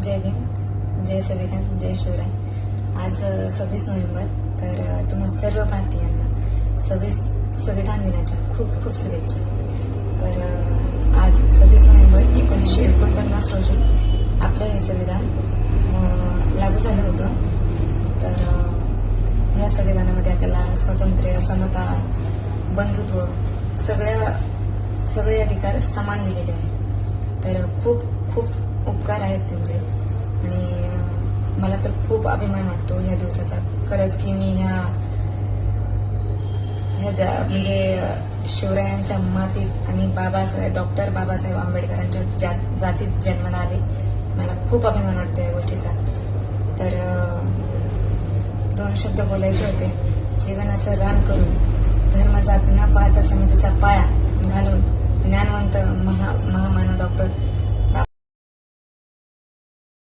जय भीम, जय संविधान, जय शिवराय. आज 26 नोव्हेंबर. तर तुम्हा सर्व भारतीयांना संविधान दिनाच्या खूप खूप शुभेच्छा. तर आज 26 नोव्हेंबर 1949 रोजी आपलं हे संविधान लागू झालं होतं. तर ह्या संविधानामध्ये आपल्याला स्वातंत्र्य, समता, बंधुत्व सगळे अधिकार समान दिलेले आहेत. तर खूप खूप उपकार आहेत त्यांचे आणि मला तर खूप अभिमान वाटतो ह्या दिवसाचा. खरंच की मी ह्या म्हणजे शिवरायांच्या मातीत आणि डॉक्टर बाबासाहेब आंबेडकरांच्या जातीत जन्माला आले. मला खूप अभिमान वाटतो या गोष्टीचा. तर 2 शब्द बोलायचे होते. जीवनाचं रान करून धर्म जात न पाहता समतेचा पाया घालून ज्ञानवंत महामानव डॉक्टर